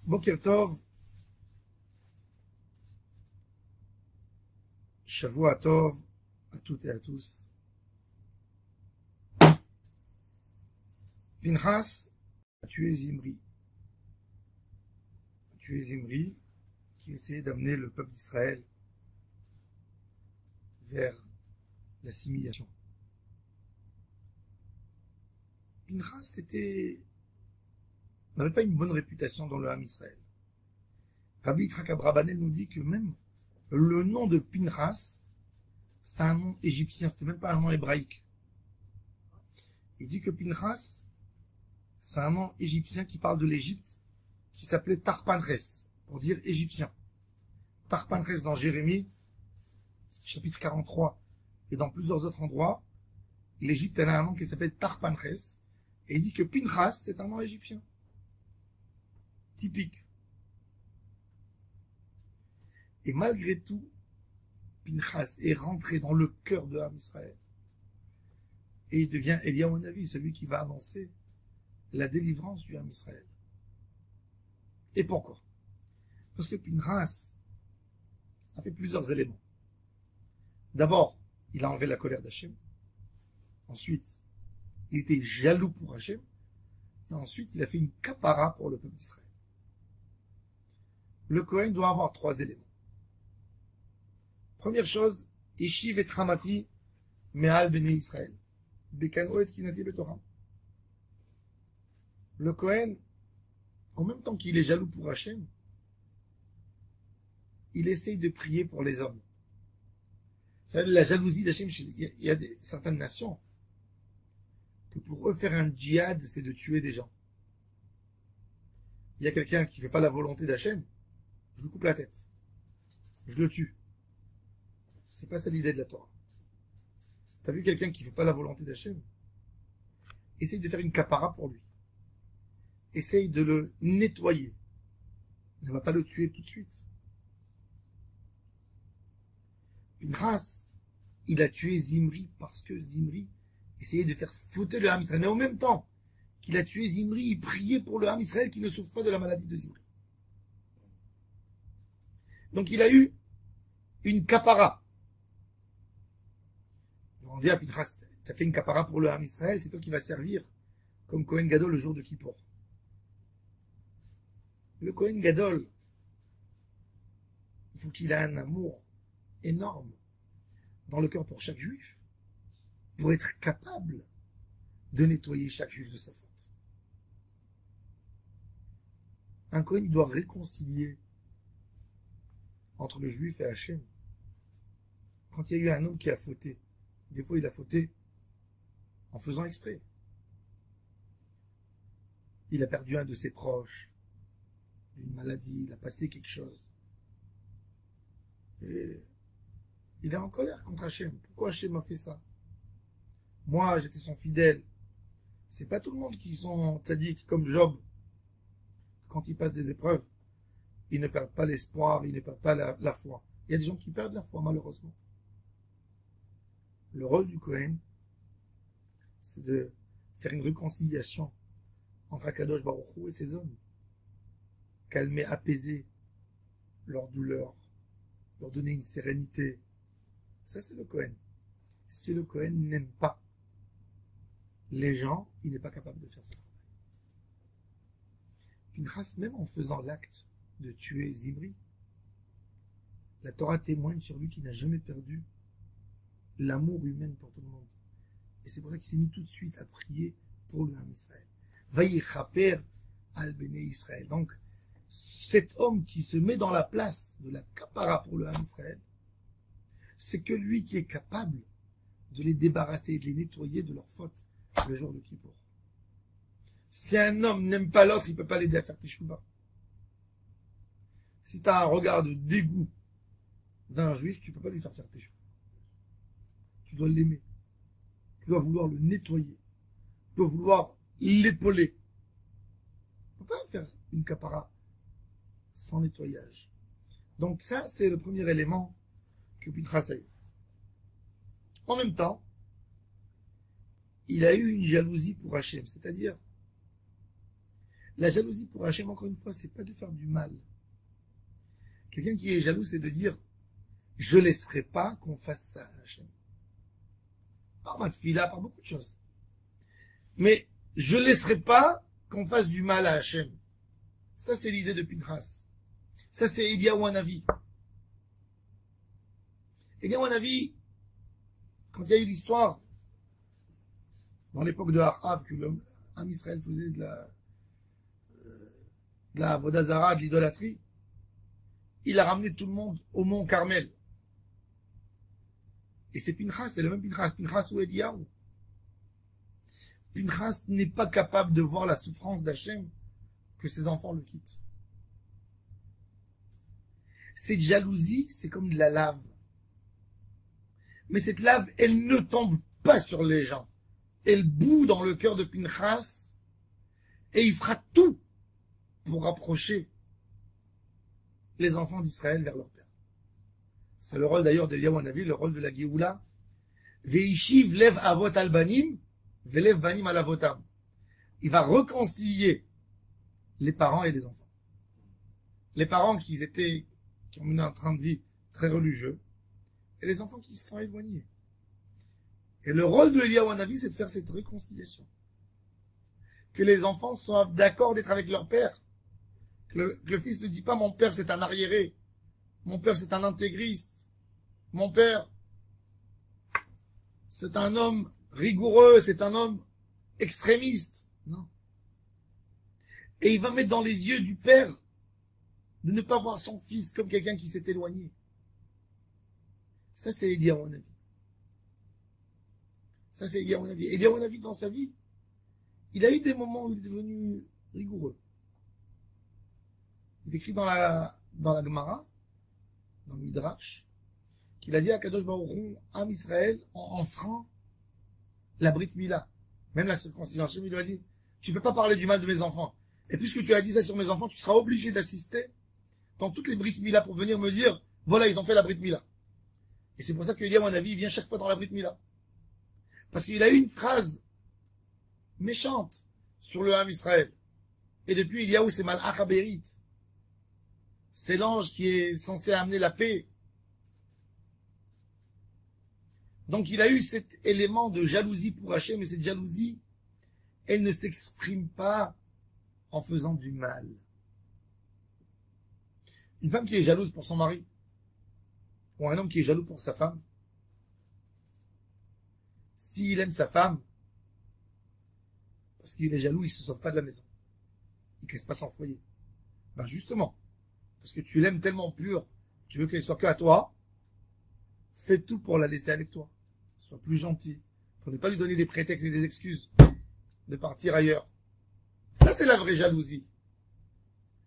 Boker Tov, Shavua Tov, à toutes et à tous. Pinchas a tué Zimri. Qui essayait d'amener le peuple d'Israël vers l'assimilation. Pinchas n'avait pas une bonne réputation dans le Ham Israël. Rabbi Yitzhak Abrabanel nous dit que même le nom de Pinchas, c'était un nom égyptien, c'était même pas un nom hébraïque. Il dit que Pinchas, c'est un nom égyptien qui parle de l'Égypte, qui s'appelait Tarpanres, pour dire égyptien. Tarpanres dans Jérémie, chapitre 43, et dans plusieurs autres endroits, l'Égypte, elle a un nom qui s'appelle Tarpanres, et il dit que Pinchas, c'est un nom égyptien. Typique. Et malgré tout, Pinchas est rentré dans le cœur de Ham Israël. Et il devient Eliyahu Hanavi, celui qui va annoncer la délivrance du Ham Israël. Et pourquoi? Parce que Pinchas a fait plusieurs éléments. D'abord, il a enlevé la colère d'Hachem. Ensuite, il était jaloux pour Hachem. Et ensuite, il a fait une kapara pour le peuple d'Israël. Le Kohen doit avoir 3 éléments. Première chose, Ishiv et Tramati, Me'al Bnei Israël. Bekano et Kinati Betoram. Le Kohen, en même temps qu'il est jaloux pour Hachem, il essaye de prier pour les hommes. Ça veut dire la jalousie d'Hachem, il y a certaines nations que pour eux faire un djihad, c'est de tuer des gens. Il y a quelqu'un qui ne fait pas la volonté d'Hachem, je lui coupe la tête. Je le tue. C'est pas ça l'idée de la Torah. T'as vu quelqu'un qui ne fait pas la volonté d'Hachem? Essaye de faire une kapara pour lui. Essaye de le nettoyer. Ne va pas le tuer tout de suite. Pinchas, il a tué Zimri parce que Zimri essayait de faire fauter le Ham Israël. Mais en même temps qu'il a tué Zimri, il priait pour le Ham Israël qui ne souffre pas de la maladie de Zimri. Donc il a eu une kapara. On dit à Pinchas, tu as fait une kapara pour le Ham Israël, c'est toi qui vas servir comme Kohen Gadol le jour de Kippour. Le Kohen Gadol, il faut qu'il ait un amour énorme dans le cœur pour chaque juif, pour être capable de nettoyer chaque juif de sa faute. Un Kohen, il doit réconcilier entre le juif et Hachem. Quand il y a eu un homme qui a fauté, des fois il a fauté en faisant exprès. Il a perdu un de ses proches d'une maladie, il a passé quelque chose. Et il est en colère contre Hachem. Pourquoi Hachem a fait ça? Moi, j'étais son fidèle. C'est pas tout le monde qui sont tzaddik comme Job. Quand il passe des épreuves, ils ne perdent pas l'espoir, ils ne perdent pas la foi. Il y a des gens qui perdent la foi, malheureusement. Le rôle du Kohen, c'est de faire une réconciliation entre Akadosh Baruch Hu et ses hommes. Calmer, apaiser leur douleur, leur donner une sérénité. Ça, c'est le Kohen. Si le Kohen n'aime pas les gens, il n'est pas capable de faire ce travail. Pinchas, même en faisant l'acte de tuer Zimri, la Torah témoigne sur lui qu'il n'a jamais perdu l'amour humain pour tout le monde. Et c'est pour ça qu'il s'est mis tout de suite à prier pour le Ham Israël. Vayichaper al Bnei Israël. Donc, cet homme qui se met dans la place de la kapara pour le Ham Israël, c'est que lui qui est capable de les débarrasser et de les nettoyer de leurs fautes le jour de Kippour. Si un homme n'aime pas l'autre, il ne peut pas l'aider à faire teshuva. Si tu as un regard de dégoût d'un juif, tu ne peux pas lui faire teshuva. Tu dois l'aimer. Tu dois vouloir le nettoyer. Tu dois vouloir l'épauler. Tu ne peux pas faire une kapara sans nettoyage. Donc ça, c'est le premier élément que Pinchas a eu. En même temps, il a eu une jalousie pour Hachem, c'est-à-dire, La jalousie pour Hachem, encore une fois, c'est pas de faire du mal. Quelqu'un qui est jaloux, c'est de dire, je laisserai pas qu'on fasse ça à Hachem. Par ma tefila, par beaucoup de choses. Mais je laisserai pas qu'on fasse du mal à Hachem. Ça, c'est l'idée de Pinchas. Ça, c'est Eliyahu Hanavi. Eliyahu Hanavi, quand il y a eu l'histoire, dans l'époque de Achav, que l'homme, Israël faisait de la Avodah Zara, de l'idolâtrie, il a ramené tout le monde au mont Carmel. Et c'est Pinchas, c'est le même Pinchas. Pinchas ou Eliyahu. Pinchas n'est pas capable de voir la souffrance d'Hachem que ses enfants le quittent. Cette jalousie, c'est comme de la lave. Mais cette lave, elle ne tombe pas sur les gens. Elle bout dans le cœur de Pinchas et il fera tout pour rapprocher les enfants d'Israël vers leur père. C'est le rôle d'ailleurs d'Eliyahu Hanavi, le rôle de la Géoula. Veishiv lev avot al banim, velev banim al avotam. Il va réconcilier les parents et les enfants. Les parents qui ont mené un train de vie très religieux, et les enfants qui se sont éloignés. Et le rôle de Eliyahu Hanavi, c'est de faire cette réconciliation. Que les enfants soient d'accord d'être avec leur père. Que le fils ne dit pas, mon père c'est un arriéré. Mon père c'est un intégriste. Mon père, c'est un homme rigoureux, c'est un homme extrémiste. Non. Et il va mettre dans les yeux du père de ne pas voir son fils comme quelqu'un qui s'est éloigné. Ça, c'est Eliyahu Hanavi. Ça, c'est Eliyahu Hanavi. Eliyahu Hanavi, dans sa vie, il a eu des moments où il est devenu rigoureux. Il est écrit dans la Gemara, dans le Midrash, qu'il a dit à Kadosh Baruch Hu, Am Israël, en enfreint la Brit Mila. Même la circoncision. Il lui a dit, tu peux pas parler du mal de mes enfants. Et puisque tu as dit ça sur mes enfants, tu seras obligé d'assister dans toutes les Brit Mila pour venir me dire, voilà, ils ont fait la Brit Mila. Et c'est pour ça que Eliyahu Hanavi vient chaque fois dans la Brit Mila. Parce qu'il a eu une phrase méchante sur le Ham Israël. Et depuis, Eliyahu, c'est Malach HaBerit. C'est l'ange qui est censé amener la paix. Donc il a eu cet élément de jalousie pour Hachem, mais cette jalousie, elle ne s'exprime pas en faisant du mal. Une femme qui est jalouse pour son mari, ou un homme qui est jaloux pour sa femme, s'il aime sa femme, parce qu'il est jaloux, il ne se sauve pas de la maison. Il ne casse pas son foyer. Ben justement, parce que tu l'aimes tellement pure, tu veux qu'elle soit que à toi, fais tout pour la laisser avec toi. Sois plus gentil. Pour ne pas lui donner des prétextes et des excuses de partir ailleurs. Ça, c'est la vraie jalousie.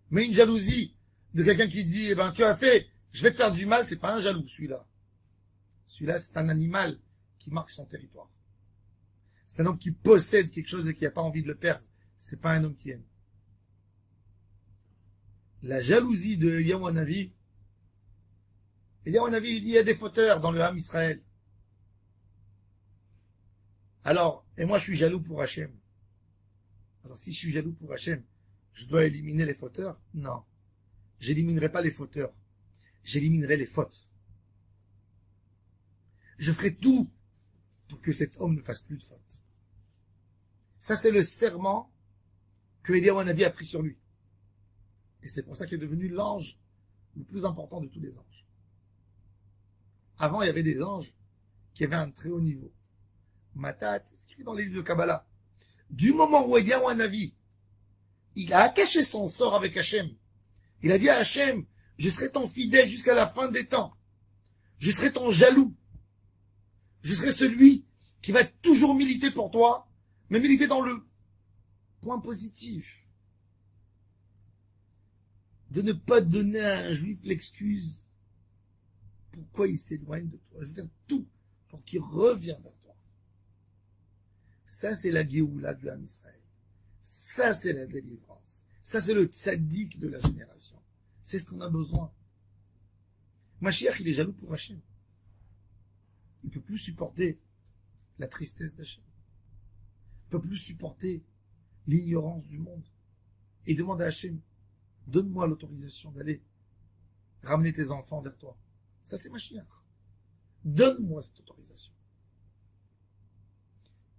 Mais une jalousie de quelqu'un qui dit, eh ben, tu as fait, je vais te faire du mal, c'est pas un jaloux, celui-là. Celui-là, c'est un animal qui marque son territoire. C'est un homme qui possède quelque chose et qui n'a pas envie de le perdre. C'est pas un homme qui aime. La jalousie de Eliyahu Hanavi, il dit, il y a des fauteurs dans le Ham Israël. Alors, et moi je suis jaloux pour Hachem. Alors si je suis jaloux pour Hachem, je dois éliminer les fauteurs? Non. J'éliminerai pas les fauteurs. J'éliminerai les fautes. Je ferai tout pour que cet homme ne fasse plus de fautes. Ça, c'est le serment que Eliyahu Hanavi a pris sur lui. Et c'est pour ça qu'il est devenu l'ange le plus important de tous les anges. Avant, il y avait des anges qui avaient un très haut niveau. Matat, c'est écrit dans les livres de Kabbalah. Du moment où Eliyahu Hanavi, il a caché son sort avec Hachem, il a dit à Hachem, je serai ton fidèle jusqu'à la fin des temps. Je serai ton jaloux. Je serai celui qui va toujours militer pour toi, mais militer dans le point positif. De ne pas donner à un juif l'excuse pourquoi il s'éloigne de toi. Je veux dire tout pour qu'il revienne vers toi. Ça, c'est la Géoula de l'Am Israël. Ça, c'est la délivrance. Ça, c'est le tzaddik de la génération. C'est ce qu'on a besoin. Mashiach, il est jaloux pour Hachem. Il ne peut plus supporter la tristesse d'Hachem. Il ne peut plus supporter l'ignorance du monde. et il demande à Hachem, donne-moi l'autorisation d'aller ramener tes enfants vers toi. Ça, c'est Mashiach. Donne-moi cette autorisation.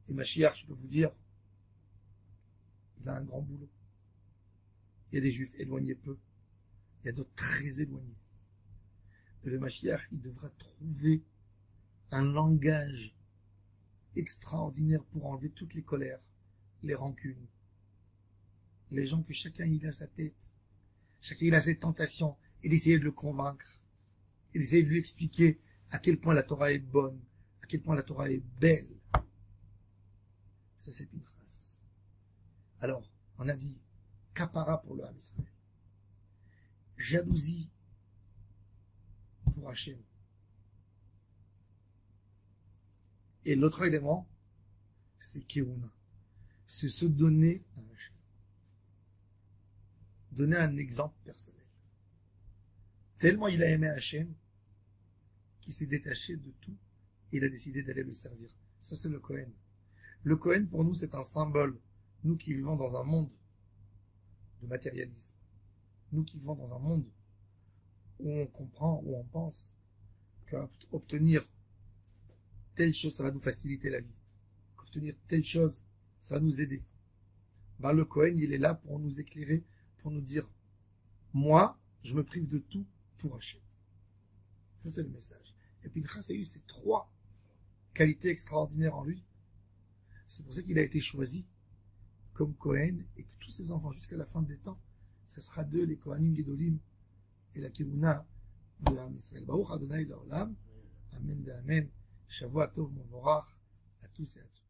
Et Mashiach, je peux vous dire, il a un grand boulot. Il y a des juifs éloignés peu. Il y a d'autres très éloignés. Et le Mashiach, il devra trouver un langage extraordinaire pour enlever toutes les colères, les rancunes, les gens que chacun il a sa tête, chacun il a ses tentations, et d'essayer de le convaincre, et d'essayer de lui expliquer à quel point la Torah est bonne, à quel point la Torah est belle. Ça c'est Pinchas. Alors, on a dit, Kapara pour le Ham Israël, jalousie pour Hachem. Et l'autre élément, c'est Keuna. C'est se donner à Hachem. Donner un exemple personnel. Tellement il a aimé Hachem, qu'il s'est détaché de tout, et il a décidé d'aller le servir. Ça, c'est le Kohen. Le Kohen, pour nous, c'est un symbole. Nous qui vivons dans un monde de matérialisme. Nous qui vivons dans un monde où on comprend, où on pense qu'obtenir telle chose, ça va nous faciliter la vie. Qu'obtenir telle chose, ça va nous aider. Ben, le Kohen, il est là pour nous éclairer, pour nous dire, moi, je me prive de tout pour Hachem. Ça, c'est le message. Et Pinchas a eu ces trois qualités extraordinaires en lui. C'est pour ça qu'il a été choisi comme Kohen et que tous ses enfants, jusqu'à la fin des temps, ce sera d'eux les Kohanim Gedolim et la Kiruna de Ham Israël. Baruch Adonai Laolam. Amen, Amen. Shavua Tov Mevorach à tous et à toutes.